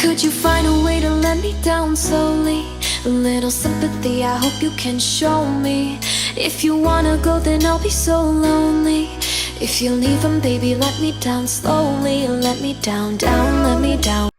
Could you find a way to let me down slowly? A little sympathy, I hope you can show me. If you wanna go, then I'll be so lonely. If you leave 'em, baby, let me down slowly. Let me down, down, let me down.